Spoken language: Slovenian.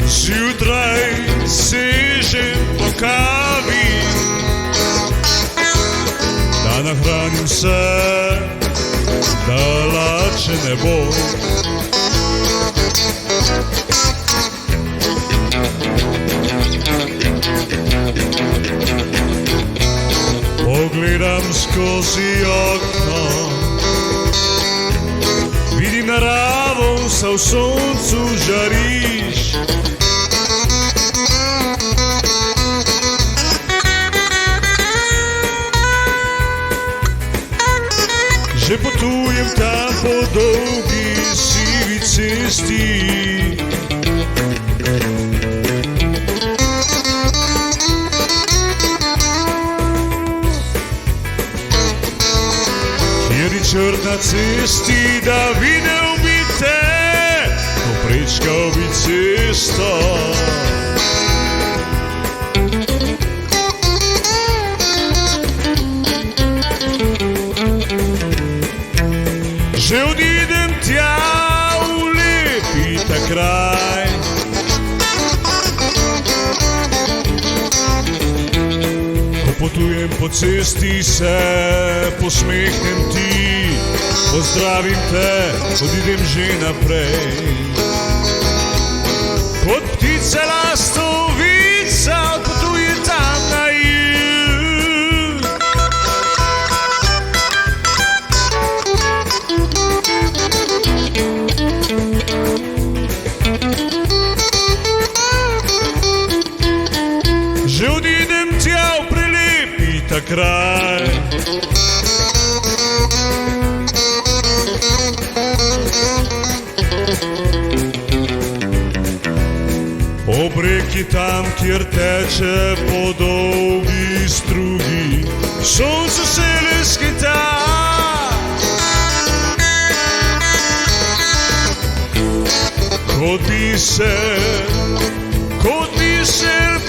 Zjutraj sežem po kavi, da nahranim se, da lačen ne bo. Pogledam skozi okno, vidim naravo, vsa v soncu žariš. Že potujem tam po dolgi sivi cesti, kjer je črt na cesti, da videl bi te, ko prečkal bi cesto. Že odidem tja v lepi ta kraj, ko potujem po cesti, se posmehnem ti, pozdravim te, odidem že naprej. Kot ptica lastovica odpotuje tam na jug, že odidem tja v prelepi ta kraj. Ob reki tam, kjer teče po dolgi strugi, sonce se lesketa. Kot biser